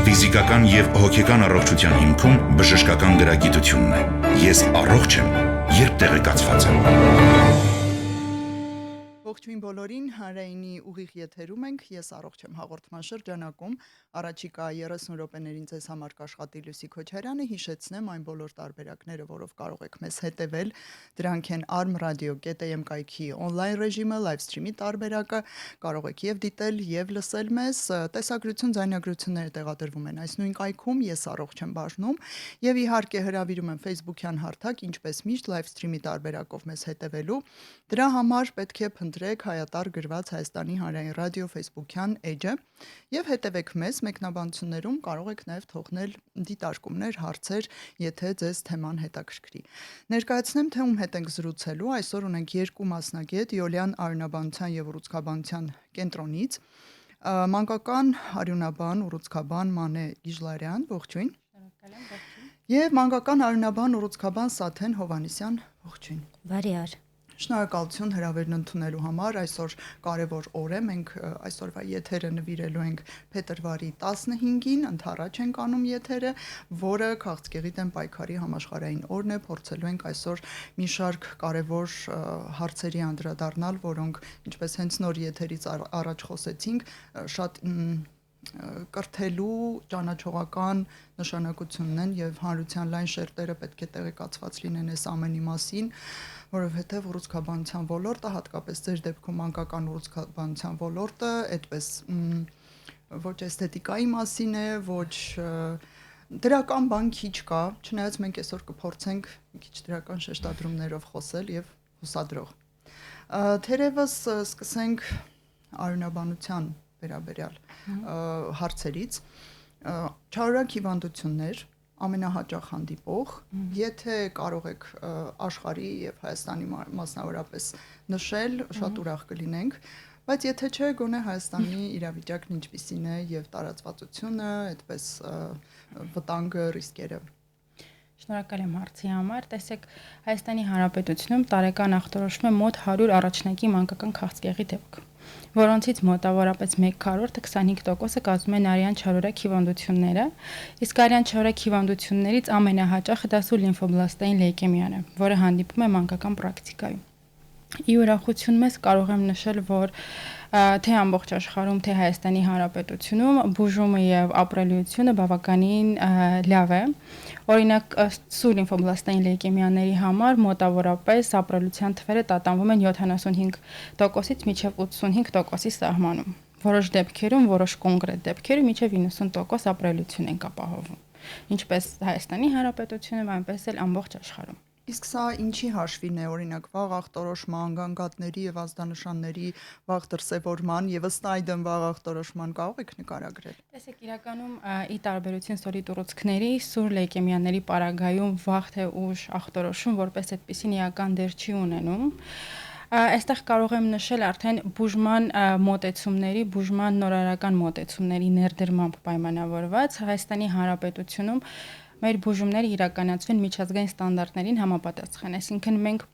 Ֆիզիկական եւ հոգեկան առողջության հիմքում բժշկական գրագիտությունն է։ Ես առողջ եմ, երբ տեղեկացված եմ։ Ողջույն բոլորին, Հանրայինի ուղիղ եթերում ենք, ես առողջ եմ հաղորդման շրջանակում, առաջիկա 30 րոպեներին ձեզ համար կաշխատի Լուսի Քոչարյանը, հիշեցնեմ այն բոլոր տարբերակները, որով կարող եք մեզ հետևել, դրանք են armradio.am կայքի on-line ռեժիմը, live stream-ի տարբերակը, կարող եք եւ դիտել եւ լսել մեզ, տեսագրություն, ձայնագրությունները տեղադրվում են այս նույն կայքում, ես առողջ եմ բաժնում եւ իհարկե հրավիրում եմ Facebook-յան հարթակ, ինչպես միշտ live stream-ի տարբերակով մեզ հետևելու, դրա համար պետք է փնտրեք հայատար գրված Հայաստանի հանրային ռադիո Facebook-յան էջը եւ հետևեք մեզ, մեկնաբանություններում կարող եք նաեւ թողնել դիտարկումներ, հարցեր, եթե ձեզ թեման հետաքրքրի։ Ներկայացնեմ, թե ում հետ ենք զրուցելու, այսօր ունենք երկու մասնագետ Յոլիան արյունաբանության եւ ուռուցքաբանության կենտրոնից, մանկական արյունաբան, ուռուցքաբան Մանե Գիժլարյան, ողջույն։ Եվ մանկական արյունաբան, ուռուցքաբան Սաթեն Հովհաննիսյան, ողջույն։ Բարի օր։ Շնորհակալություն հրավերն ընդունելու համար, այսօր կարևոր օր է, մենք այսօրվա եթերը նվիրելու ենք փետրվարի 15-ին, ընդառաջ ենք անում եթերը, որը քաղցկեղի դեմ պայքարի համաշխարհային օրն է, փորձելու ենք այսօր մի շարք կարևոր հարցերի անդրադառնալ, որոնք ինչպես հենց նոր եթերից առաջ խոսեցինք, շատ կրթելու ճանաչողական նշանակությունն են եւ հանրության լայն շերտերը պետք է տեղեկացված լինեն այս ամենի մասին, որովհետեւ ուռուցքաբանության ոլորտը, հատկապես ձեր դեպքում մանկական ուռուցքաբանության ոլորտը, այդպես ոչ էսթետիկայի մասին է, ոչ դրական բան քիչ կա, չնայած մենք այսօր կփորձենք մի քիչ դրական շեշտադրումներով խոսել եւ հուսադրող։ Թերևս սկսենք արյունաբանության վերաբերյալ հարցերից, չարորակ հիվանդություններ, ամենահաճախ հանդիպող, եթե կարող եք աշխարհի եւ Հայաստանի մասնավորապես նշել, շատ ուրախ կլինենք, բայց եթե չէ, գոնե Հայաստանի իրավիճակն ինչպիսին է եւ տարածվածությունը, այդպես վտանգը, ռիսկերը։ Շնորհակալ եմ հարցի համար։ Տեսեք, Հայաստանի Հանրապետությունում տարեկան ախտորոշվում է մոտ 100 առաջնակի մանկական քաղցկեղի դեպք, որոնցից մոտավորապես 1/4-ը 25%-ը կազմում են արյան չարորակ հիվանդությունները, իսկ արյան չարորակ հիվանդություններից ամենահաճախը դա սուր լիմֆոբլաստային լեյկեմիան է, որը հանդիպում է մանկական պրակտիկայում։ Ի ուրախություն մեզ կարող եմ նշել, որ թե ամբողջ աշխարհում, թե Հայաստանի Հանրապետությունում բուժումը եւ ապրելիությունը բավականին լավ է։ Օրինակ, սուր լիմֆոբլաստային լեյկեմիաների համար մոտավորապես ապրելիության թվերը տատանվում են 75%-ից մինչև 85%-ի սահմանում։ Որոշ դեպքերում, որոշ կոնկրետ դեպքերում մինչև 90% ապրելիություն են ապահովում։ Ինչպես Հայաստանի Հանրապետությունում, այնպես էլ ամբողջ աշխարհում։ Իսկ սա ինչի հաշվին է, օրինակ, վաղ ախտորոշման, գանգատների եւ ազդանշանների վաղ դրսեւորման եւ ըստ այդմ վաղ ախտորոշման կարող եք նկարագրել։ Տեսեք, իրականում ի տարբերություն սոլիդ ուռուցքների, սուր լեյկեմիաների պարագայում վաղ թե ուշ ախտորոշում որպես այդպիսին իրական դեր չի ունենում։ Այստեղ կարող եմ նշել արդեն բուժման մոտեցումների, բուժման նորարարական մոտեցումների ներդրմամբ պայմանավորված Հայաստանի Հանրապետությունում մեր բուժումները իրականացվում են միջազգային ստանդարտներին համապատասխան, այսինքն մենք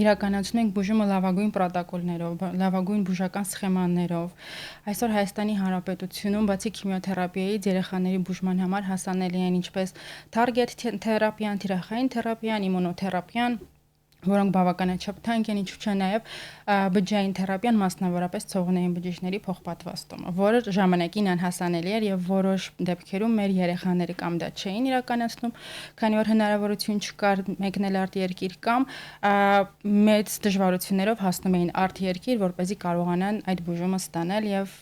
իրականացնում ենք բուժումը լավագույն պրոտոկոլներով, լավագույն բուժական սխեմաներով։ Այսօր Հայաստանի Հանրապետությունում բացի քիմիոթերապիայից երեխաների բուժման համար հասանելի են ինչպես թարգետ թերապիան, թիրախային թերապիան, իմունոթերապիան, որոնք բավականաչափ թանկ են, ինչու՞ չէ նաև բջջային թերապիան, մասնավորապես ցողունային բջիջների փոխպատվաստումը, որը ժամանակին անհասանելի էր եւ որոշ դեպքերում մեր երեխաները կամ դա չէին իրականացնում, քանի որ հնարավորություն չկար մեկնել արտերկիր կամ մեծ դժվարություններով հասնում էին արտերկիր, որպեսզի կարողանան այդ բուժումը ստանալ եւ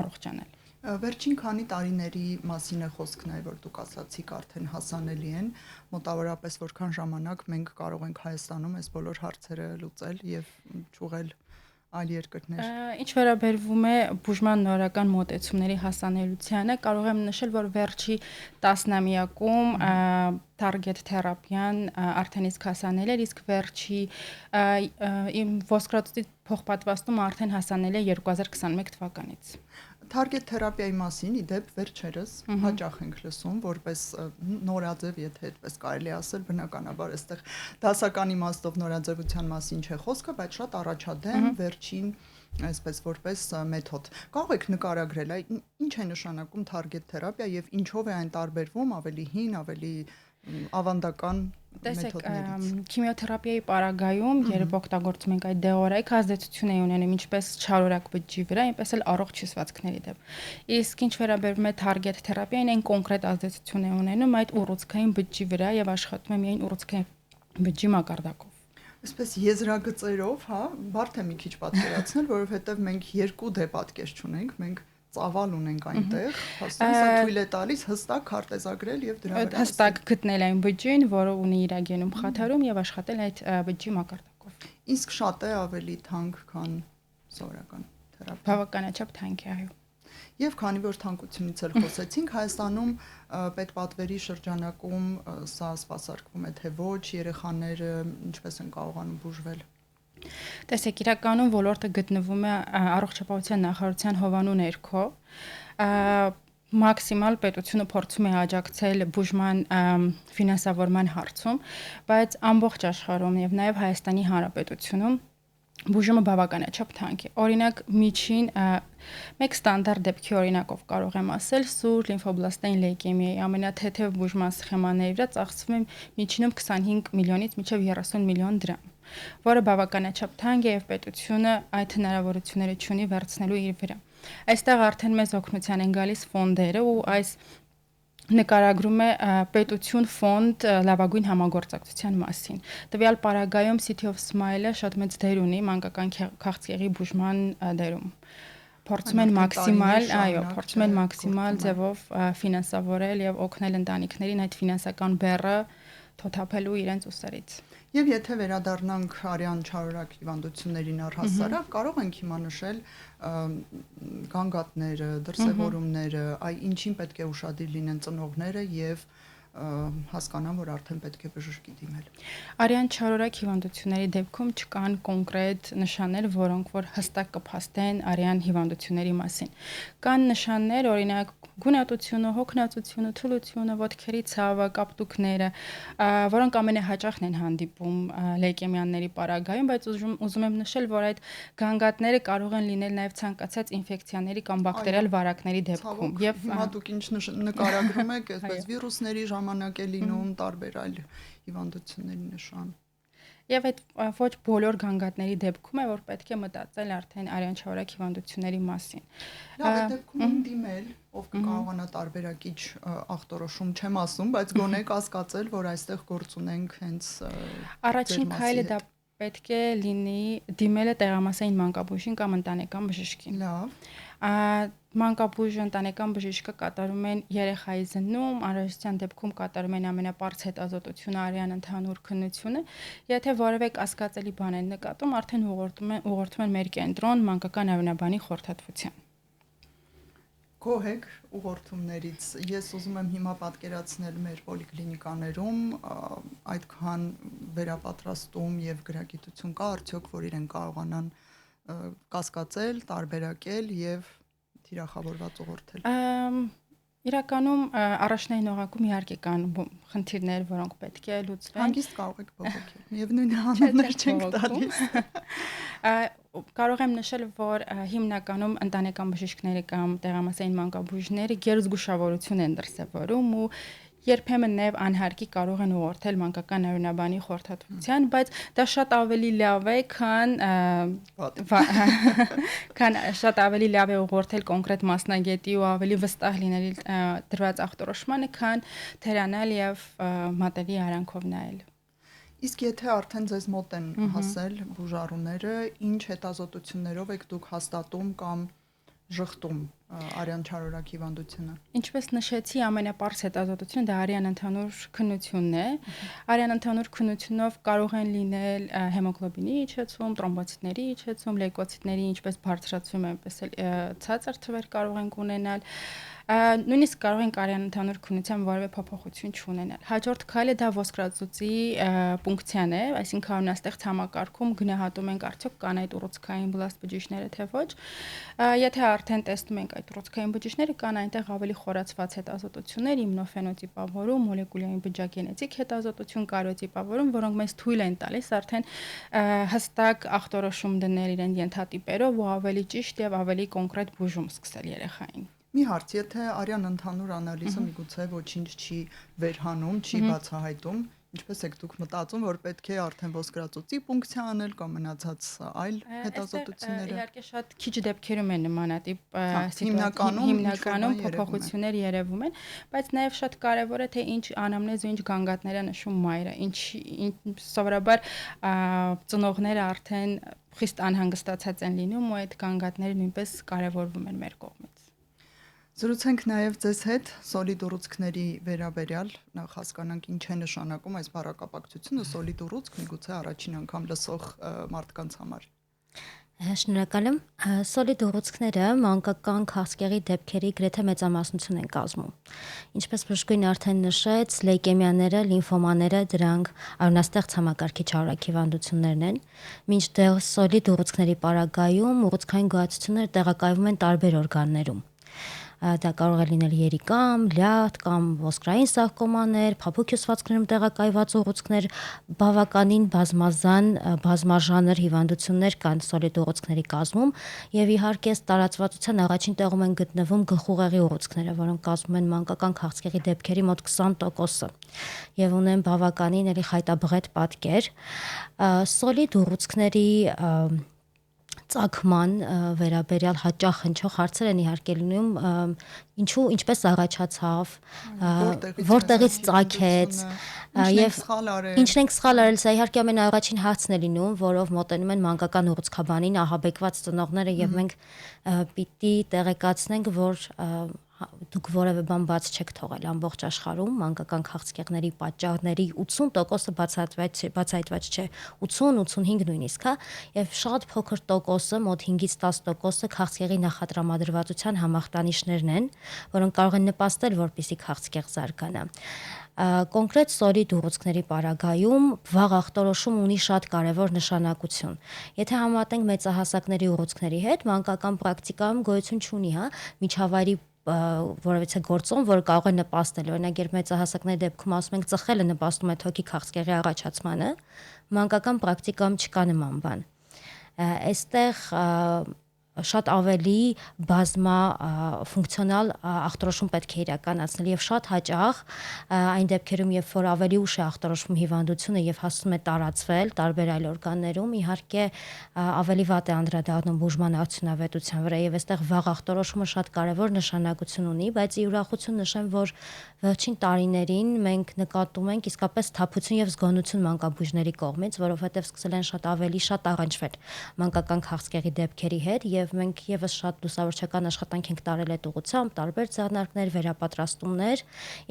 առողջանալ։ Վերջին քանի տարիների մասին է խոսքն այ որ դուք ասացիք արդեն հասանելի են, մոտավորապես որքան ժամանակ մենք կարող ենք Հայաստանում այս բոլոր հարցերը լուծել եւ ճուղել այլ երկրներ։ Ինչ վերաբերվում է բուժման նորական մոտեցումների հասանելիությանը, կարող եմ նշել, որ վերջի տասնամյակում թարգետ թերապիան արդեն իսկ հասանելի էր, իսկ վերջի ոսկրածուծի փոխպատվաստումը արդեն հասանելի է 2021 թվականից։ Թարգետ թերապիայի մասին իդեպ վերջերս հաճախ ենք լսում, որպես նորաձև, եթե այդպես կարելի ասել, բնականաբար այստեղ դասական իմաստով նորաձևության մասին չէ խոսքը, բայց շատ առաջադեմ վերջին այսպես որպես մեթոդ։ Կարող եք նկարագրել, ինչ է նշանակում target թերապիա եւ ինչով է այն տարբերվում ավելի հին, ավելի ավանդական մեթոդներից։ Քիմիոթերապիայի պարագայում, երբ օգտագործում ենք այդ դեղորայք, ազդեցություն է ունենում ինչպես չարորակ բջջի վրա, այնպես էլ առողջ հյուսվածքների դեմ։ Իսկ ինչ վերաբերում է target թերապիային, այն կոնկրետ ազդեցություն է ունենում այդ ուռուցքային բջջի վրա եւ աշխատում է միայն ուռուցքային բջջի մակարդակով։ Այսպես եզրագծերով, հա, բարդ է մի քիչ պատկերացնել, որովհետեւ մենք երկու դեպատկեր չունենք, մենք ծավալ ունենք այնտեղ, հասցեն սա թույլ է տալիս հստակ քարտեզագրել եւ դրա վրա հստակ գտնել այն բջջին, որը ունի իր գենում խաթարում եւ աշխատել այդ բջջի մակարդակով։ Իսկ շատ է ավելի թանկ, քան սովորական թերապիա։ Բավականաչափ թանկ է, այո։ Եվ քանի որ թանկությունից էլ խոսեցինք, Հայաստանում պետպատվերի շրջանակում սա սպասարկվում է թե ոչ, երեխաները ինչպես են կարողանում բուժվել։ Տեսեք, իրականում ոլորտը գտնվում է առողջապահության նախարարության հովանու ներքո։ Մաքսիմալ պետությունը փորձում է աջակցել բուժման ֆինանսավորման հարցում, բայց ամբողջ աշխարհում եւ նաեւ Հայաստանի Հանրապետությունում բուժումը բավականաչափ թանկ է։ Օրինակ, միջին մեկ ստանդարտ դեպքի օրինակով կարող եմ ասել, սուր լիմֆոբլաստային լեյկեմիայի ամենաթեթև բուժման սխեմաների վրա ծախսվում է միջինում 25 միլիոնից մինչև 30 միլիոն դրամ, որը բավականաչափ թանկ է եւ պետությունը այդ հնարավորությունները չունի վերցնելու իր վրա։ Այստեղ արդեն մեզ օգնության են գալիս ֆոնդերը ու այս նկարագրում է պետություն ֆոնդ լավագույն համագործակցության մասին։ Տվյալ պարագայում City of Smile-ը շատ մեծ դեր ունի մանկական քաղցկեղի բուժման դերում։ Փորձում են մաքսիմալ, այո, փորձում են մաքսիմալ ձևով ֆինանսավորել եւ օգնել ընտանիքներին այդ ֆինանսական բեռը թոթափելու իրենց ուսերից։ Եվ եթե վերադառնանք արյան չարորակ հիվանդություններին առհասարակ, կարող ենք հիմա նշել գանգատները, դրսևորումները, ինչին պետք է ուշադիր լինեն ծնողները եւ հասկանան, որ արդեն պետք է բժշկի դիմել։ Արյան չարորակ հիվանդությունների դեպքում չկան կոնկրետ նշաններ, որոնք որ հստակ կփաստեն արյան հիվանդությունների մասին։ Կան նշաններ, օրինակ գունատությունը, հոգնածությունը, թուլությունը, ոտքերի ցավը, կապտուկները, որոնք ամենահաճախն են հանդիպում լեյկեմիաների պարագայում, բայց ուզում եմ նշել, որ այդ գանգատները կարող են լինել նաև ցանկացած ինֆեկցիաների կամ բակտերիալ վարակների դեպքում։ Եվ հիմա դուք ինչ նկարագրում եք, այսպես վիրուսների ժամանակ է լինում տարբեր այլ հիվանդությունների նշան։ Եվ այդ ոչ բոլոր գանգատների դեպքում է, որ պետք է մտածել արդեն արյան չարորակ հիվանդությունների մասին։ Լավ, այդ դեպքում դիմել, ով կկարողանա տարբերակիչ ախտորոշում չեմ ասում, բայց գոնե կասկածել, որ այստեղ գործ ունենք հենց առաջին քայլը դա պետք է լինի դիմելը տեղամասային մանկաբույժին կամ ընտանեկան բժշկին։ Լավ։ Մանկաբույժը ընտանեկան բժիշկը կատարում են երեխայի զննում, անհրաժեշտության դեպքում կատարում են ամենապարզ հետազոտությունը, արյան ընդհանուր քննությունը։ Եթե որևէ կասկածելի բան են նկատում, արդեն ուղղորդում են մեր կենտրոն մանկական արյունաբանի խորհրդատվության։ Գոհ եք ուղղորդումներից։ Ես ուզում եմ հիմա պատկերացնել մեր պոլիկլինիկաներում այդքան վերապատրաստում եւ գրագիտություն կա արդյոք, որ իրեն կարողանան կասկածել, տարբերակել եւ թիրախավորված ուղղորդել։ Իրականում առաջնային օղակում իհարկե կան խնդիրներ, որոնք պետք է լուծվեն։ Հանգիստ կարող եք բողոքել։ Միևնույն հանուններ չենք տալիս։ Կարող եմ նշել, որ հիմնականում ընտանեկան բժիշկները կամ տեղամասային մանկաբույժները գերզգուշավորություն են դրսևորում ու երբեմն նաև անհարկի կարող են ուղղորդել մանկական արյունաբանի խորհրդատվության, բայց դա շատ ավելի լավ է, քան շատ ավելի լավ է ուղղորդել կոնկրետ մասնագետի ու ավելի վստահ լինել դրված ախտորոշմանը, քան թերանալ եւ մատելի արանքով նայել։ Իսկ եթե արդեն ձեզ մոտ են հասել բուժառուները, ինչ հետազոտություններով եք դուք հաստատում կամ ժխտում արյան չարորակ հիվանդությունը։ Ինչպես նշեցի, ամենապարզ հետազոտությունը դա արյան ընդհանուր քննությունն է։ Արյան ընդհանուր քննությունով կարող են լինել հեմոգլոբինի իջեցում, տրոմբոցիտների իջեցում, լեյկոցիտների ինչպես բարձրացում, այնպես էլ ցածր թվեր կարող ենք ունենալ։ Նույնիսկ կարող ենք արյան ընդհանուր քննության որևէ փոփոխություն չունենալ։ Հաջորդ քայլը դա ոսկրածուծի ֆունկցիան է, այսինքն անաստեղծ համակարգում գնահատում ենք արդյոք կան այդ ուռուցքային բլաստ բջիջները թե ոչ։ Եթե արդեն տեսնում ենք այդ ուռուցքային բջիջները, կան այնտեղ ավելի խորացված հետազոտություններ, իմունոֆենոտիպավորում, մոլեկուլային բջջագենետիկ հետազոտություն, կարիոտիպավորում, որոնք մեզ թույլ են տալիս արդեն հստակ ախտորոշում դնել իրեն ենթատիպերով ու ավելի ճիշտ եւ ավելի կոնկրետ բուժում սկսել երեխային։ Մի հարց, եթե արյան ընդհանուր անալիզը միգուցե ոչինչ չի վերհանում, չի բացահայտում, ինչպես եք դուք մտածում, որ պետք է արդեն ոսկրածուծի ֆունկցիա անել կամ մնացած այլ հետազոտությունները։ Իհարկե շատ քիչ դեպքերում են նմանատիպ հիմնականում փոփոխություններ երևում են, բայց նաև շատ կարևոր է թե ինչ անամնեզ ու ինչ գանգատներ է նշում մայրը, ինչ սովորաբար ծնողները արդեն խիստ անհանգստացած են լինում ու այդ գանգատները նույնպես կարևորվում են մեր կողմից։ Զրուցենք նաև ձեզ հետ սոլիդ ուռուցքների վերաբերյալ, նախ հասկանանք ինչ է նշանակում այս բառակապակցությունը սոլիդ ուռուցք, միգուցե առաջին անգամ լսող մարդկանց համար։ Շնորհակալ եմ։ Սոլիդ ուռուցքները մանկական քաղցկեղի դեպքերի գրեթե մեծամասնություն են կազմում։ Ինչպես բժշկուհին արդեն նշեց, լեյկեմիաները, լիմֆոմաները դրանք արյունաստեղծ համակարգի չարոք հիվանդություններն են։ Մինչդեռ սոլիդ ուռուցքների պարագայում ուռուցքային գոյացությունները տեղակայվում են տարբեր օրգաններում։ Դա կարող է լինել երիկամ, լյարդ կամ ոսկրային սարկոմաներ, փափուկ հյուսվածքներում տեղակայված ուռուցքներ, բավականին բազմազան, բազմաժանր հիվանդություններ կան սոլիդ ուռուցքների կազմում եւ իհարկե տարածվածության առաջին տեղում են գտնվում գլխուղեղի ուռուցքները, որոնք կազմում են մանկական քաղցկեղի դեպքերի մոտ 20%-ը եւ ունեն բավականին էլի խայտաբղետ պատկեր։ Սոլիդ ուռուցքների ծագման վերաբերյալ հաճախ հնչող հարցեր են իհարկե լինում, ինչպես առաջացավ, որտեղից ծագեց եւ ինչն ենք սխալ արել, սա իհարկե ամենաառաջին հարցն է լինում, որով մոտենում են մանկական ուռուցքաբանին ահաբեկված ծնողները եւ մենք պիտի տեղեկացնենք, որ դուք որևէ բան բաց չեք թողել ամբողջ աշխարհում մանկական քաղցկեղների պատճառների 80%-ը բացահայտված չէ, 80-85 նույնիսկ, հա, եւ շատ փոքր տոկոսը, մոտ 5-ից 10%-ը քաղցկեղի նախատրամադրվածության համախտանիշներն են, որոնք կարող են նպաստել, որպեսզի քաղցկեղ զարգանա։ Կոնկրետ սոլիդ ուռուցքների պարագայում վաղ ախտորոշում ունի շատ կարևոր նշանակություն։ Եթե համատենք մեծահասակների ուռուցքների հետ, մանկական պրակտիկայում գոյություն չունի, հա, միջավայրի որևիցե գործոն, որը կարող է նպաստել, օրինակ երբ մեծահասակների դեպքում ասում ենք ծխելը նպաստում է թոքի քաղցկեղի առաջացմանը, մանկական պրակտիկայում չկա նման բան։ Այստեղ շատ ավելի բազմաֆունկցիոնալ ախտորոշում պետք է իրականացնել եւ շատ հաճախ այն դեպքերում, երբ որ ավելի ուշ է ախտորոշվում հիվանդությունը եւ հասնում է տարածվել տարբեր այլ օրգաններում, իհարկե ավելի վատ է անդրադառնում բուժման արդյունավետության վրա եւ այստեղ վաղ ախտորոշումը շատ կարեւոր նշանակություն ունի, բայց ի ուրախություն նշեմ, որ վերջին տարիներին մենք նկատում ենք իսկապես թափություն եւ զգոնություն մանկաբույժների կողմից, որովհետեւ սկսել են շատ առնչվել մանկական քաղցկեղի դեպքերի հետ եւ մենք եւս շատ լուսավորչական աշխատանք ենք տարել այդ ուղղությամբ, տարբեր ձեռնարկներ, վերապատրաստումներ։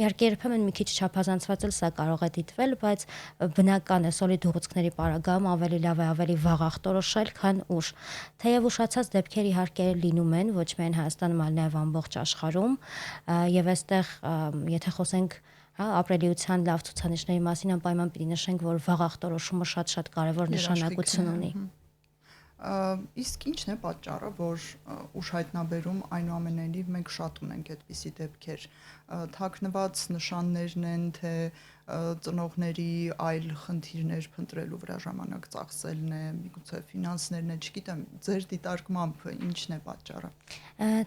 Իհարկե երբեմն մի քիչ չափազանցված էլ սա կարող է դիտվել, բայց բնական է սոլիդ ուռուցքների պարագայում ավելի լավ է ավելի վաղ ախտորոշել, քան ուշ։ Թեև ուշացած դեպքեր իհարկե լինում են, ոչ միայն Հայաստանում, այլ նաեւ ամբողջ աշխարհում, եւ այստեղ եթե խոսենք ապրելիության լավ ցուցանիշների մասին, անպայման պիտի նշենք, որ վաղ ախտորոշումը շատ կարևոր նշանակություն ունի։ Իսկ ինչն է պատճառը, որ ուշ հայտնաբերում այնուամենայնիվ մենք շատ ունենք այդպիսի դեպքեր, թաքնված նշաններն են, թե ծնողների այլ խնդիրներ փնտրելու վրա ժամանակ ծախսելն է, միգուցե ֆինանսներն է, չգիտեմ, ձեր դիտարկմամբ ինչն է պատճառը։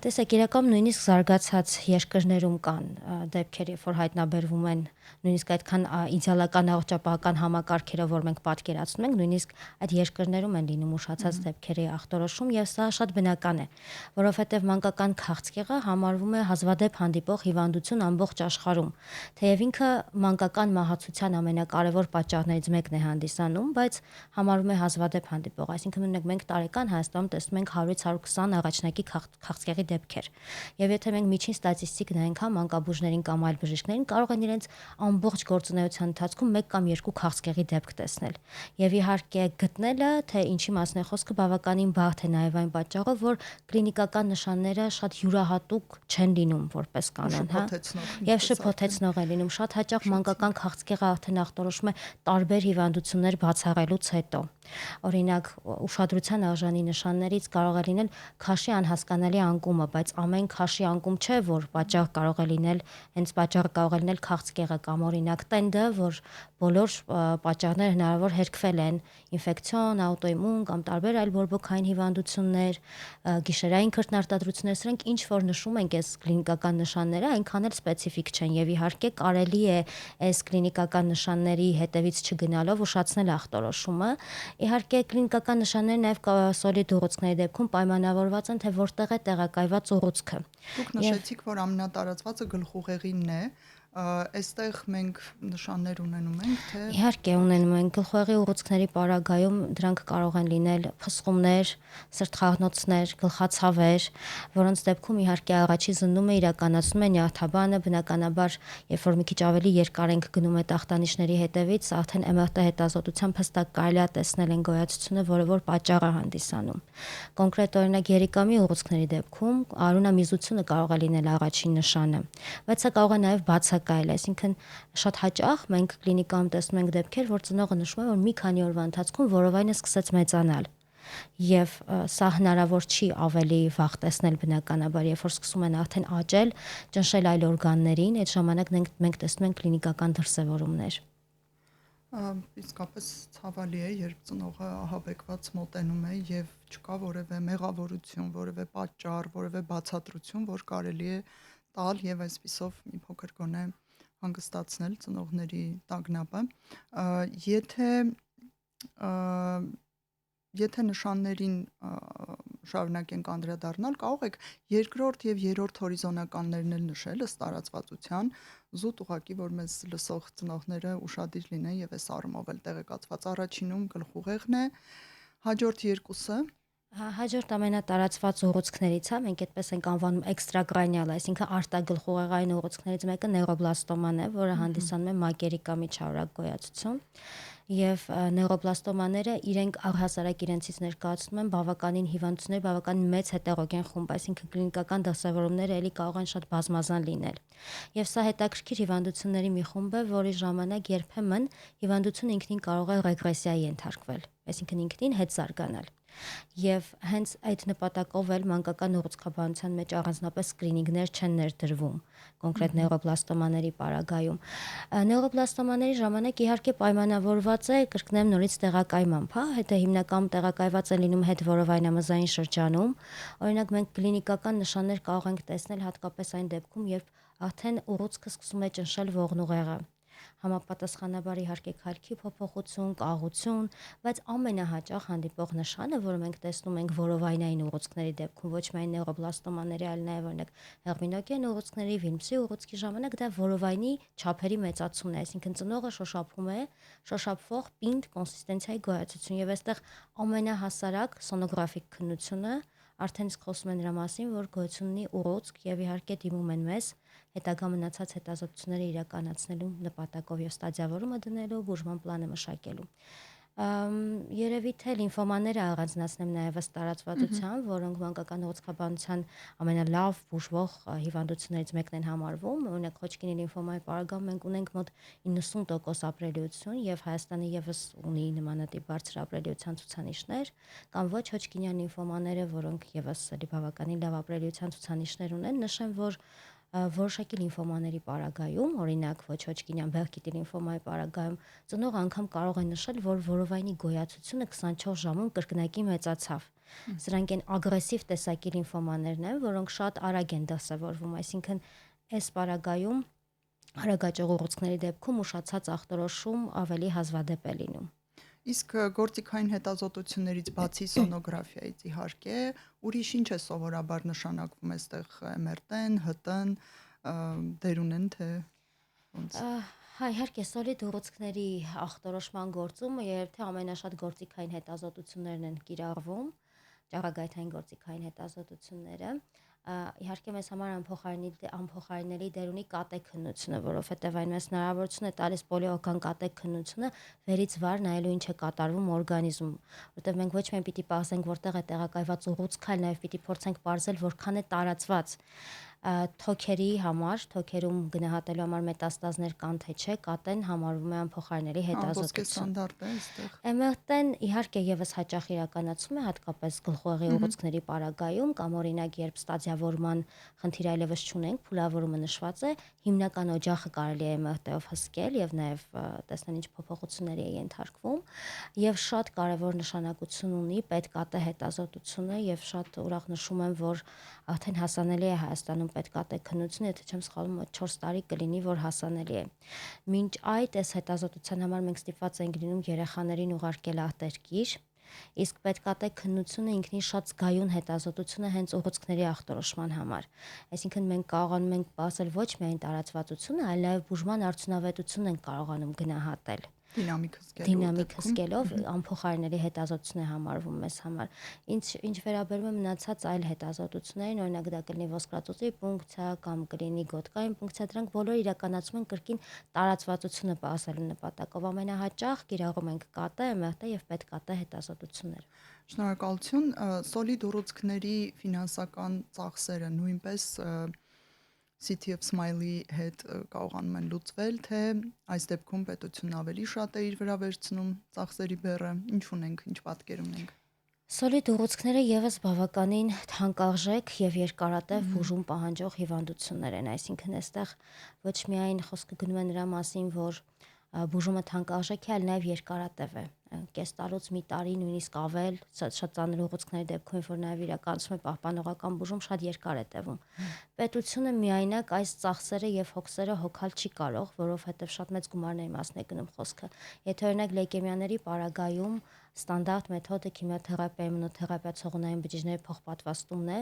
Տեսեք, իրականում նույնիսկ զարգացած երկրներում կան դեպքեր, երբ որ հայտնաբերվում են նույնիսկ այդքան իդեալական առողջապահական համակարգերը, որ մենք պատկերացնում ենք, նույնիսկ այդ երկրներում են լինում ուշացած դեպքերի ախտորոշում եւ սա շատ բնական է, որովհետեւ մանկական քաղցկեղը համարվում է հազվադեպ հանդիպող հիվանդություն ամբողջ աշխարհում, թեև ինքը մանկական կլինիկական մահացության ամենակարևոր պատճառներից մեկն է հանդիսանում, բայց համարվում է հազվադեպ հանդիպող, այսինքն մենք տարեկան Հայաստանում տեսնում ենք 100-120 առաջնակի քաղցկեղի դեպքեր։ Եվ եթե մենք միջին ստատիստիկ նայենք մանկաբույժներին կամ այլ բժիշկներին, կարող են իրենց ամբողջ գործունեության ընթացքում 1 կամ 2 քաղցկեղի դեպք տեսնել։ Եվ իհարկե գտնելը, թե ինչի մասին է խոսքը, բավականին բարդ է նաև այն պատճառով, որ կլինիկական նշանները շատ յուրահատուկ չեն լինում որպես կանոն, եւ շփոթեցնող է լինում։ Շատ հաճախ մանկական քաղցկեղը արդեն ախտորոշում է տարբեր հիվանդություններ բացառելուց հետո։ Օրինակ, ուշադրության արժանի նշաններից կարող է լինել քաշի անհասկանալի անկումը, բայց ամեն քաշի անկում չէ, որ պատճառ կարող է լինել, հենց պատճառը կարող է լինել քաղցկեղը կամ օրինակ տենդը, որ բոլոր պատճառները հնարավոր հերկվել են, ինֆեկցիոն, աուտոիմուն կամ տարբեր այլ բորբոքային հիվանդություններ, գիշերային քրտնարտադրություններ, սրանք ինչ որ նշում ենք այս կլինիկական նշանները, այնքան էլ սպეციფიկ չեն եւ իհարկե կարելի է այս կլինիկական նշանների հետևից չգնալով ուշացնել ախտորոշումը։ Իհարկե կլինիկական նշանները նաև սոլիդ ուռուցքների դեպքում պայմանավորված են, թե որտեղ է տեղակայված ուռուցքը։ Դուք նշեցիք, որ ամենատարածվածը գլխուղեղինն է, այստեղ մենք նշաններ ունենում ենք, թե իհարկե ունենում ենք գլխուղեղի ուռուցքների պարագայում դրանք կարող են լինել փսխումներ, սրտխաղնոցներ, գլխացավեր, որոնց դեպքում իհարկե առաջի զննումը իրականացնում է նյարդաբանը, բնականաբար, երբ որ մի քիչ ավելի երկար ենք գնում այդ ախտանիշների հետևից, արդեն MRT հետազոտությամբ հստակ կարելի է տեսնել այն գոյացությունը, որը որ պատճառ է հանդիսանում։ Կոնկրետ օրինակ երիկամի ուռուցքների դեպքում արյունամիզությունը կարող է լինել առաջին նշանը, բայց սա կարող է նաև բացակայել, այսինքն շատ հաճախ մենք կլինիկայում տեսնում ենք դեպքեր, որ ծնողը նշում է, որ մի քանի օրվա ընթացքում որովայնը սկսեց մեծանալ։ Եվ սա հնարավոր չի ավելի վաղ տեսնել բնականաբար, երբ որ սկսում են արդեն աճել, ճնշել այլ օրգաններին, այդ ժամանակ մենք տեսնում ենք կլինիկական դրսևորումներ։ Իսկապես ցավալի է, երբ ծնողը ահաբեկված մոտենում է եւ չկա որևէ մեղավորություն, որևէ պատճառ, որևէ բացատրություն, որ կարելի է տալ եւ այսպիսով մի փոքր գոնե հանգստացնել ծնողների տագնապը։ Եթե նշաններին շարունակենք անդրադառնալ, կարող եք երկրորդ եւ երրորդ հորիզոնականներն էլ նշել ըստ տարածվածության, զուտ ուղղակի որ մեզ լսող ծնողները ուշադիր լինեն եւ այս առումով էլ տեղեկացված։ Առաջինում գլխուղեղն է, հաջորդ երկուսը Հաջորդ ամենատարածված ուռուցքներից է, մենք այդպես ենք անվանում էքստրակրանիալ, այսինքն արտագլխուղեղային ուռուցքներից մեկը նեյրոբլաստոման է, որը հանդիսանում է մակերիկա միջավայրակ գոյացություն, եւ նեյրոբլաստոմաները իրենք առհասարակ իրենցից ներկայացնում են բավականին հիվանդություններ, բավականին մեծ հետերոգեն խումբ, այսինքն կլինիկական դրսևորումները ելի կարող են շատ բազմազան լինել։ Եվ սա հետաքրքիր հիվանդությունների մի խումբ է, որի ժամանակ երբեմն հիվանդությունը ինքնին կարող է ռեգրեսիայի ենթարկվել, այսինքն ինքնին հետ զարգանալ։ Եվ հենց այդ նպատակով էլ մանկական ուռուցքաբանության մեջ առանձնապես սկրինինգներ չեն ներդրվում կոնկրետ նեյրոբլաստոմաների պարագայում։ Նեյրոբլաստոմաների ժամանակ իհարկե պայմանավորված է կրկնեմ նորից տեղակայմամբ, հետո հիմնականում տեղակայված է լինում հետ որովայնամզային շրջանում։ Օրինակ մենք կլինիկական նշաններ կարող ենք տեսնել հատկապես այն դեպքում, երբ արդեն ուռուցքը սկսում է ճնշել ողնուղեղը։ Համապատասխանաբար իհարկե քայլքի փոփոխություն, կաղություն, բայց ամենահաճախ հանդիպող նշանը, որը մենք տեսնում ենք որովայնային ուռուցքների դեպքում, ոչ միայն նեյրոբլաստոմաների, այլ նաև օրինակ հեղմինոկյան ուռուցքների, Վիլմսի ուռուցքի ժամանակ դա որովայնի չափերի մեծացումն է, այսինքն ծնողը շոշափում է շոշափվող պինդ կոնսիստենցիայի գոյացություն եւ այստեղ ամենահասարակ սոնոգրաֆիկ քննությունը արդեն իսկ խոսում են նրա մասին, որ գոյություն ունի ուռուցք եւ իհարկե դիմում են մեզ հետագա մնացած հետազոտությունները իրականացնելու նպատակով եւ ստադիավորումը դնելու, բուժման պլանը մշակելու։ Երևի թե լիմֆոմաները առանձնացնեմ նաև ըստ տարածվածության, որոնք մանկական ուռուցքաբանության ամենալավ բուժվող հիվանդություններից մեկն են համարվում։ Օրինակ Հոջկինի լիմֆոմայի պարագայում մենք ունենք մոտ 90% ապրելիություն եւ Հայաստանը եւս ունի նմանատիպ բարձր ապրելիության ցուցանիշներ, կամ ոչ Հոջկինյան լիմֆոմաները, որոնք եւս բավականին լավ ապրելիության ցուցանիշներ ունեն, նշեմ, որ որոշակի լիմֆոմաների պարագայում, օրինակ ոչ Հոջկինյան բեղկիտի լիմֆոմայի պարագայում, ծնողը անգամ կարող է նշել, որ որովայնի գոյացությունը 24 ժամում կրկնակի մեծացավ։ Սրանք են ագրեսիվ տեսակի լիմֆոմաներն են, որոնք շատ արագ են դրսևորվում, այսինքն այս պարագայում արագաճող ուռուցքների դեպքում ուշացած ախտորոշում ավելի հազվադեպ է լինում։ Իսկ գործիքային հետազոտություններից բացի սոնոգրաֆիայից իհարկե, ուրիշ ինչ է սովորաբար նշանակվում այստեղ MRT-ն, ՀՏ-ն, դեր ունեն թե ոնց։ Հա, իհարկե, սոլիդ ուռուցքների ախտորոշման գործումը եւ թե ամենաշատ գործիքային հետազոտություններն են կիրառվում, ճառագայթային գործիքային հետազոտությունները, իհարկե մեզ համար անփոխարինելի դեր ունի կատե քննությունը, որովհետեւ այն մեզ հնարավորություն է տալիս պոլիօգան կատե քննությունը վերից վար նայելու ինչ է կատարվում օրգանիզմում, որովհետեւ մենք ոչ միայն պիտի պարզենք որտեղ է տեղակայված ուռուցքը, այլ նաեւ պիտի փորձենք պարզել որքան է տարածված թոքերի համար, թոքերում գնահատելու համար մետաստազներ կան թե չէ, կատեն համարվում է անփոխարինելի հետազոտություն։ Ստանդարտ է այստեղ։ Էմերտեն իհարկե եւս հաճախ իրականացում է հատկապես գլխուղեղի ուռուցքների պարագայում կամ օրինակ երբ ստադիավորման խնդիր այլևս չունենք, փուլավորումը նշված է, հիմնական օջախը կարելի է էմերտեով հսկել եւ նաեւ տեսնել ինչ փոփոխությունների է ենթարկվում եւ շատ կարեւոր նշանակություն ունի պետկատե հետազոտությունը եւ շատ ուրախ նշում եմ, որ արդեն հասանելի է Հայաստանում պետկատե քննությունը, եթե չեմ սխալվում, 4 տարի կլինի, որ հասանելի է։ Մինչ այդ այս հետազոտության համար մենք ստիպված ենք լինում երեխաներին ուղարկել արտերկիր, իսկ պետկատե քննությունը ինքնին շատ զգայուն հետազոտություն է հենց ուռուցքների ախտորոշման համար։ Այսինքն մենք կարողանում ենք պարզել ոչ միայն տարածվածությունը, այլ նաև բուժման արդյունավետությունն ենք կարողանում գնահատել։ Դինամիկ հսկելով անփոխարինելի հետազոտություն է համարվում մեզ համար։ Ինչ վերաբերում է մնացած այլ հետազոտություններին, օրինակ դա կլինի ոսկրածուծի պունկցիա կամ կլինի գոտկային պունկցիա, դրանք բոլորը իրականացում են կրկին տարածվածությունը պարզելու նպատակով։ Ամենահաճախ կիրառում ենք կատե, էմերտե եւ պետկատե հետազոտություններ։ Շնորհակալություն։ Սոլիդ ուռուցքների ֆինանսական ծախսերը նույնպես City of Smile-ի հետ կարողանում են լուծվել, թե այս դեպքում պետությունն ավելի շատ է իր վրա վերցնում ծախսերի բեռը, ինչ ունենք, ինչ պատկեր ունենք։ Սոլիդ ուռուցքները եւս բավականին թանկարժեք եւ երկարատև բուժում պահանջող հիվանդություններ են, այսինքն այստեղ ոչ միայն խոսքը գնում է նրա մասին, որ բուժումը թանկարժեք է, այլ նաեւ երկարատև է։ Կես տարուց մի տարի, նույնիսկ ավել, շատ ծանր ուռուցքների դեպքում, որ նաև իրականացում է պահպանողական բուժում, շատ երկար է տևում։ Պետությունը միայնակ այս ծախսերը եւ հոգսերը հոգալ չի կարող, որովհետեւ շատ մեծ գումարների մասն է գնում խոսքը։ Եթե օրինակ լեյկեմիաների պարագայում ստանդարտ մեթոդը քիմիոթերապիա, իմունոթերապիա, ցողունային բջիջների փոխպատվաստումն է,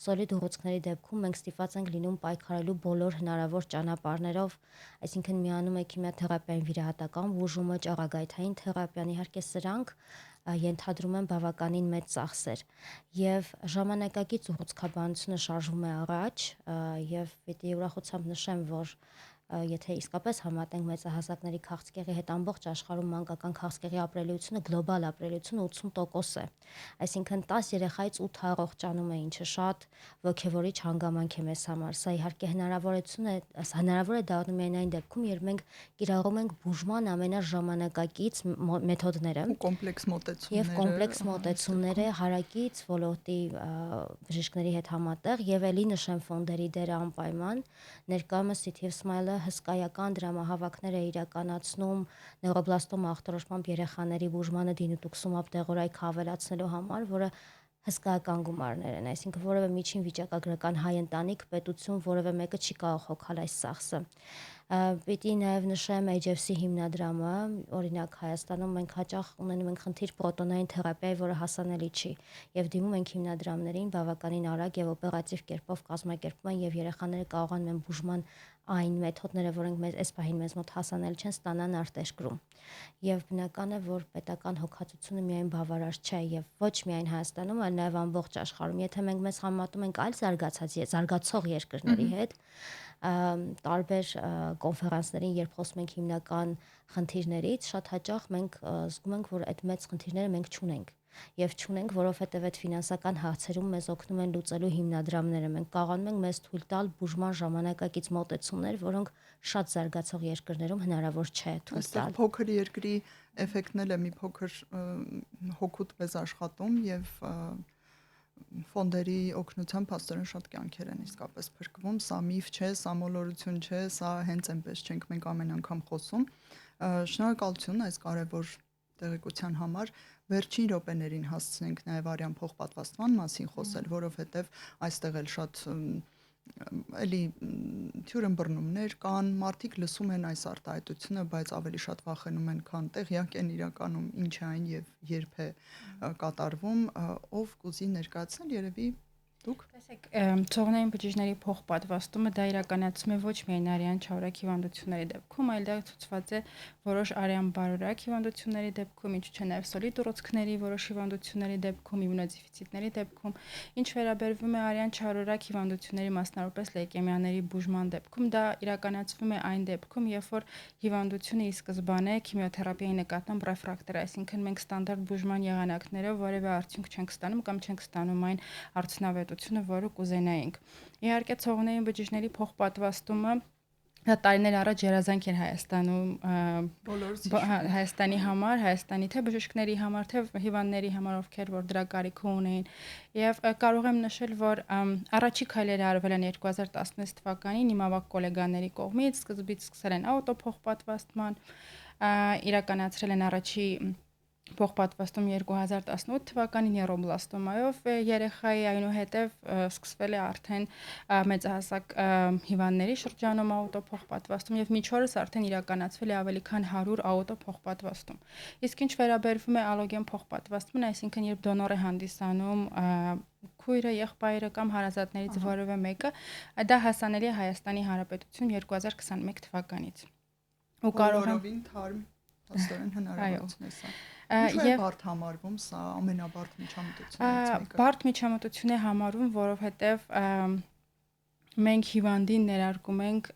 սոլիդ ուռուցքների դեպքում մենք ստիպված ենք լինում պայքարելու բոլոր հնարավոր ճանապարհներով, այսինքն միանում է քիմիոթերապիային վիրահատական բուժումը, ճառագայթային թերապիան, իհարկե սրանք ենթադրում են բավականին մեծ ծախսեր եւ ժամանակակից ուռուցքաբանությունը շարժվում է առաջ եւ պիտի ուրախությամբ նշեմ, որ եթե իսկապես համատենք մեծահասակների քաղցկեղի հետ ամբողջ աշխարհում մանկական քաղցկեղի ապրելիությունը գլոբալ ապրելիությունը 80% է։ Այսինքն 10 երեխայից 8-ը առողջանում է, ինչը շատ ոգևորիչ հանգամանք է մեզ համար։ Սա իհարկե հնարավոր է դառնում միայն այն դեպքում, երբ մենք կիրառում ենք բուժման ամենաժամանակակից մեթոդները եւ կոմպլեքս մոտեցումները հարակից ոլորտի բժիշկների հետ համատեղ եւ ելի նշեմ ֆոնդերի դերը անպայման ներկայումս City of Smile-ը հսկայական դրամահավաքներ է իրականացնում նեյրոբլաստոմա ախտորոշմամբ երեխաների բուժմանը դինուտուքսումաբ դեղորայքը ավելացնելու համար, որը հսկայական գումարներ են, այսինքն որևէ միջին վիճակագրական հայ ընտանիք, պետություն, որևէ մեկը չի կարող հոգալ այս ծախսը։ Պիտի նաև նշեմ HFC հիմնադրամը, օրինակ Հայաստանում մենք հաճախ ունենում ենք խնդիր պրոտոնային թերապիայի, որը հասանելի չի, եւ դիմում ենք հիմնադրամներին բավականին արագ եւ օպերատիվ կերպով կազմակերպում են եւ երեխաները կարողանում են բուժման այն մեթոդները, որոնք այս պահին մեզ մոտ հասանելի չեն, ստանան արտերկրում։ Եվ բնական է, որ պետական հոգացությունը միայն բավարար չէ եւ ոչ միայն Հայաստանում, այլ նաեւ ամբողջ աշխարհում։ Եթե մենք մեզ համատում ենք այլ զարգացող երկրների հետ, տարբեր կոնֆերանսներին, երբ խոսում ենք հիմնական խնդիրներից, շատ հաճախ մենք զգում ենք, որ այդ մեծ խնդիրները մենք չունենք։ Եվ չունենք, որովհետև այդ ֆինանսական հարցերում մեզ օգնում են լուծելու հիմնադրամները։ Մենք կարողանում ենք մեզ թույլ տալ բուժման ժամանակակից մոտեցումներ, որոնք շատ զարգացող երկրներում հնարավոր չէ թույլ տալ։ Այստեղ փոքր երկրի էֆեկտն էլ է մի փոքր հոգուտ մեզ աշխատում եւ ֆոնդերի օգնությամբ աստորեն շատ կյանքեր են իսկապես փրկվում, սա միֆ չէ, սա մոլորություն չէ, սա հենց այնպես չենք մենք ամեն անգամ խոսում։ Շնորհակալություն այս կարևոր տեղեկության համար։ Վերջին րոպեներին հասցնենք նաև արյան փոխպատվաստման մասին խոսել, որովհետև այստեղ էլ շատ էլի թյուրըմբռնումներ կան, մարդիկ լսում են այս արտահայտությունը, բայց ավելի շատ վախենում են, քան տեղյակ են իրականում ինչ է այն եւ երբ է կատարվում, ով կուզի ներկայացնել, երևի Դուք Տեսեք, ցողունային բջիջների փոխպատվաստումը դա իրականացում է ոչ միայն արյան չարորակ հիվանդությունների դեպքում, այլ դա ցուցված է որոշ արյան բարորակ հիվանդությունների դեպքում, ինչու՞ չէ նաև սոլիդ ուռուցքների որոշ հիվանդությունների դեպքում, իմունոդեֆիցիտների դեպքում, ինչ վերաբերվում է արյան չարորակ հիվանդությունների, մասնավորապես լեյկեմիաների բուժման դեպքում, դա իրականացվում է այն դեպքում, երբ որ հիվանդությունը ի սկզբանե քիմիոթերապիայի նկատմամբ ռեֆրակտոր է, այսինքն մենք ստանդարտ բուժման եղանակներով որևէ արդյունք չենք ստանում կամ չենք ստանում այն արդյունավետությունը, որը կուզենայինք։ Իհարկե, ցողունային բջիջների փոխպատվաստումը դա տարիներ առաջ երազանք էր Հայաստանում Հայաստանի համար, Հայաստանի թե բժիշկների համար, թե հիվանդների համար, ովքեր որ դրա կարիքը ունեին։ Եվ կարող եմ նշել, որ առաջի քայլերը արվել են 2016 թվականին իմ ավագ գոլեգաների կողմից, սկզբից սկսել են աուտոփոխպատվաստման, իրականացրել են առաջի փոխպատվաստում 2018 թվականին նեյրոբլաստոմայով երեխայի, այնուհետև սկսվել է արդեն մեծահասակ հիվանդների շրջանում աուտոփոխպատվաստում եւ մինչ օրս արդեն իրականացվել է ավելի քան 100 աուտոփոխպատվաստում։ Իսկ ինչ վերաբերվում է ալոգեն փոխպատվաստումն, այսինքն երբ դոնոր է հանդիսանում քույրը, եղբայրը կամ հարազատներից որևէ մեկը, դա հասանելի է Հայաստանի Հանրապետություն 2021 թվականից։ Ու կարող եմ թարմ հաստորեն հնարավորություն է սա։ Ինչու է բարդ համարվում սա ամենաբարդ միջամտություններից մեկը։ Բարդ միջամտություն է համարվում, որովհետև մենք հիվանդին ներարկում ենք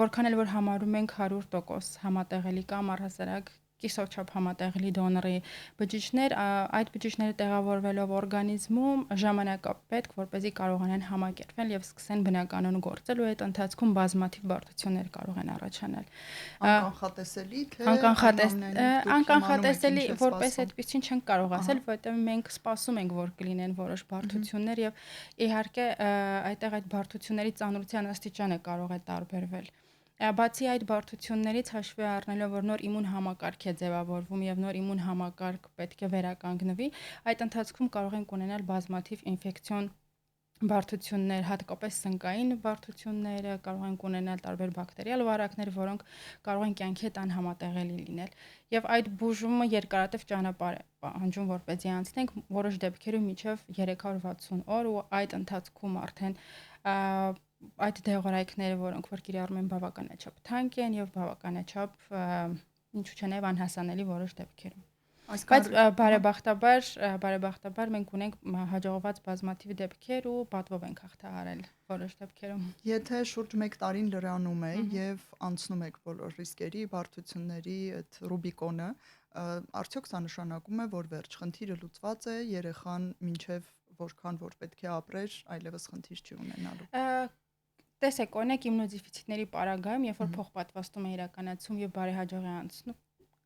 որքան էլ որ համարում ենք 100% համատեղելի կամ առհասարակ կիսոչափ համատեղելի դոնորի բջիջներ, այդ բջիջները տեղավորվելով օրգանիզմում ժամանակ է պետք, որպեսզի կարողանան համակերպվել եւ սկսեն բնականon գործել ու այդ ընթացքում բազմաթիվ բարդություններ կարող են առաջանալ։ Անկանխատեսելի թե անկանխատեսելի որպես այդպեսին չենք կարող ասել, որովհետեւ մենք սպասում ենք, որ կլինեն որոշ բարդություններ եւ իհարկե այդտեղ այդ բարդությունների ծանրության աստիճանը կարող է տարբերվել։ Բացի այդ բարդություններից հաշվի առնելով, որ նոր իմուն համակարգ է ձևավորվում եւ նոր իմուն համակարգ պետք է վերականգնվի, այդ ընթացքում կարող ենք ունենալ բազմաթիվ ինֆեկցիոն բարդություններ, հատկապես սնկային բարդությունները, կարող ենք ունենալ տարբեր բակտերիալ վարակներ, որոնք կարող են կյանքի հետ անհամատեղելի լինել։ Եվ այդ բուժումը երկարատև ճանապարհ է պահանջում, որպեսզի անցնենք որոշ դեպքերում մինչև 360 օր ու այդ ընթացքում արդեն այդ դեղորայքները, որոնք որ կիրառում են բավականաչափ թանկ են եւ բավականաչափ ինչու՞ չէ նաեւ անհասանելի որոշ դեպքերում։ Բայց բարեբախտաբար մենք ունենք հաջողված բազմաթիվ դեպքեր ու պատվով ենք հաղթահարել որոշ դեպքերում։ Եթե շուրջ 1 տարին լրանում է եւ անցնում եք բոլոր ռիսկերի, բարդությունների այդ ռուբիկոնը, արդյոք սա նշանակում է, որ վերջ խնդիրը լուծված է, երեխան մինչեւ որքան որ պետք է ապրեր, այլևս խնդիր չի ունենալու։ Տեսեք, օրինակ իմունոդեֆիցիտների պարագայում, երբ որ փոխպատվաստում է իրականացում եւ բարեհաջող է անցնում,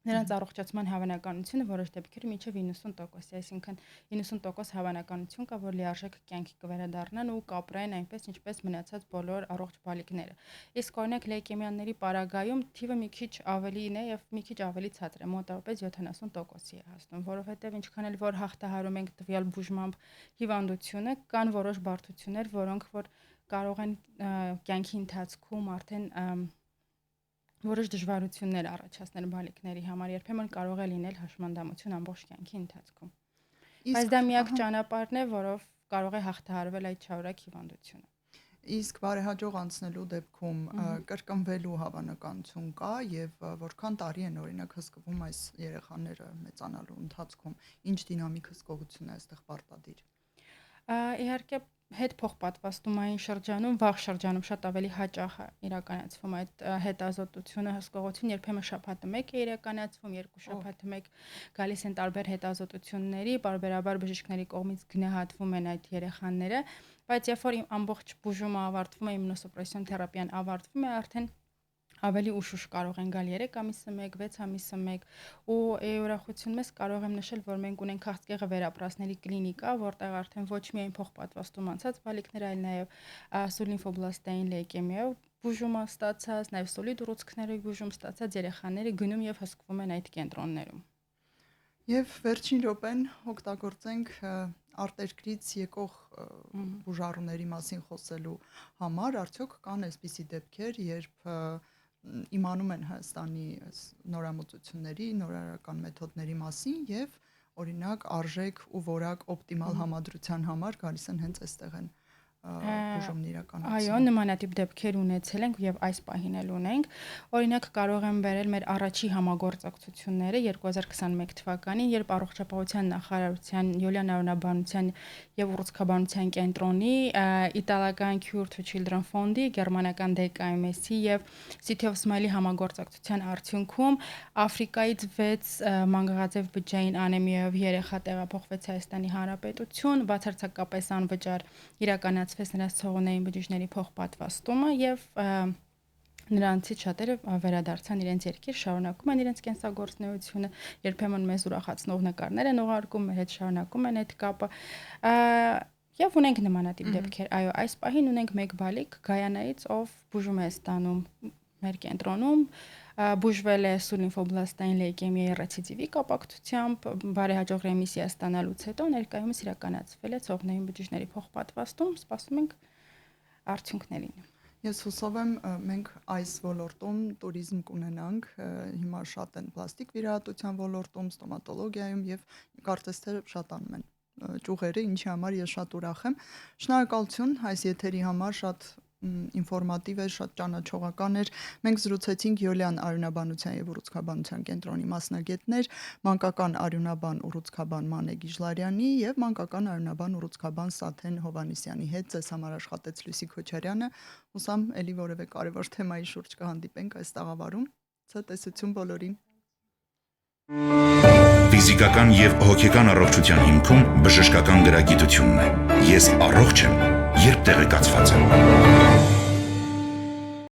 նրանց առողջացման հավանականությունը որոշ դեպքերում մինչև 90% է, այսինքն 90% հավանականություն կա, որ լիարժեք կյանքի կվերադառնան ու կապրեն այնպես, ինչպես մնացած բոլոր առողջ բալիկները։ Իսկ օրինակ լեյկեմիաների պարագայում թիվը մի քիչ ավելին է եւ մի քիչ ավելի ցածր է, մոտավորապես 70%-ի է հասնում, որովհետեւ ինչքան էլ որ հաղթահարում ենք տվյալ բուժմամբ հիվանդությունը, կան որոշ բարդություններ, որոնք որ կարող են կյանքի ընթացքում արդեն որոշ դժվարություններ առաջացնել բալիկների համար, երբեմն կարող է լինել հաշմանդամություն ամբողջ կյանքի ընթացքում։ Բայց դա միակ ճանապարհն է, որով կարող է հաղթահարվել այդ չարորակ հիվանդությունը։ Իսկ բարեհաջող անցնելու դեպքում կրկնվելու հավանականություն կա եւ որքան տարի են օրինակ հսկվում այս երեխաները մեծանալու ընթացքում, ինչ դինամիկ հսկողություն է այստեղ պարտադիր։ Իհարկե հետ փոխպատվաստումային շրջանում, վաղ շրջանում շատ ավելի հաճախ է իրականացվում այդ հետազոտությունը, հսկողություն երբեմն շաբաթը 1 է իրականացվում, 2 շաբաթը 1 գալիս են տարբեր հետազոտությունների, բարբերաբար բժիշկների կողմից գնահատվում են այդ երեխաները, բայց երբ որ ամբողջ բուժումը ավարտվում է, իմունոսուպրեսիոն թերապիան ավարտվում է, արդեն ավելի ուշ կարող են գալ 3 ամիսը 1, 6 ամիսը 1 ու ուրախություն մեզ կարող եմ նշել, որ մենք ունենք Խաղցկեղը վերապրասների կլինիկա, որտեղ արդեն ոչ միայն փոխպատվաստում անցած բալիկներ, այլ նաև սուլինֆոբլաստային լեյկեմիայով բուժում ստացած, նաև սոլիդ ուռուցքների բուժում ստացած երեխաները գնում եւ հսկվում են այդ կենտրոններում։ Եվ վերջին րոպեն օգտագործենք արտերկրից եկող բուժառուների մասին խոսելու համար, արդյոք կան այսպիսի դեպքեր, երբ իմանում են Հայաստանի նորամուծությունների, նորարարական մեթոդների մասին եւ օրինակ արժեք ու որակ օպտիմալ համադրության համար գալիս են հենց այստեղ են բուժումն իրականացնում։ Այո, նմանատիպ դեպքեր ունեցել ենք եւ այս պահին էլ ունենք։ Օրինակ կարող եմ բերել մեր առաջի համագործակցությունները 2021 թվականին, երբ առողջապահության նախարարության, Յուլիան Արոնաբանության եւ ուռուցքաբանության կենտրոնի, իտալական Cure to Children Fund-ի, գերմանական DKMS-ի եւ City of Smile-ի համագործակցության արդյունքում Աֆրիկայից 6 մանկաղաձև բջջային անեմիայով երեխա տեղափոխվեց Հայաստանի Հանրապետություն, բացարձակապես անվճար իրականացվեց նրանց ցողունային բջիջների փոխպատվաստումը եւ նրանցից շատերը վերադարձան իրենց երկիր, շարունակում են իրենց կենսագործունեությունը, երբեմն մեզ ուրախացնող նկարներ են ուղարկում, մեր հետ շարունակում են այդ կապը։ Եվ ունենք նմանատիպ դեպքեր։ Այո, այս պահին ունենք մեկ բալիկ Գայանայից, ով բուժում է ստանում մեր կենտրոնում, բուժվել է սուլինֆոբլաստային լեյկեմիայի ռեցիդիվի կապակցությամբ, բարեհաջող ռեմիսիա ստանալուց հետո ներկայումս իրականացվել է ցողունային բջիջների փոխպատվաստում, սպասում ենք արդյունքներին։ Ես հուսով եմ մենք այս ոլորտում տուրիզմ կունենանք, հիմա շատ են պլաստիկ վիրահատության ոլորտում, ստոմատոլոգիայում եւ կարծես թե շատանում են ճյուղերը, ինչի համար ես շատ ուրախ եմ։ Շնորհակալություն այս եթերի համար, շատ ինֆորմատիվ էր, շատ ճանաչողական էր։ Մենք զրուցեցինք Յուլիան արյունաբանության եւ ուռուցքաբանության կենտրոնի մասնագետներ, մանկական արյունաբան ուռուցքաբան Մանե Գիժլարյանի եւ մանկական արյունաբան ուռուցքաբան Սաթեն Հովանեսյանի հետ ձեզ համար աշխատեց Լուսի Քոչարյանը։ Հուսամ էլի որևէ կարևոր թեմայի շուրջ կհանդիպենք այս տաղավարում։ Ցտեսություն բոլորին։ Ֆիզիկական եւ հոգեկան առողջության հիմքում բժշկական գրագիտությունն է։ Ես առողջ եմ, երբ տեղեկացված եմ։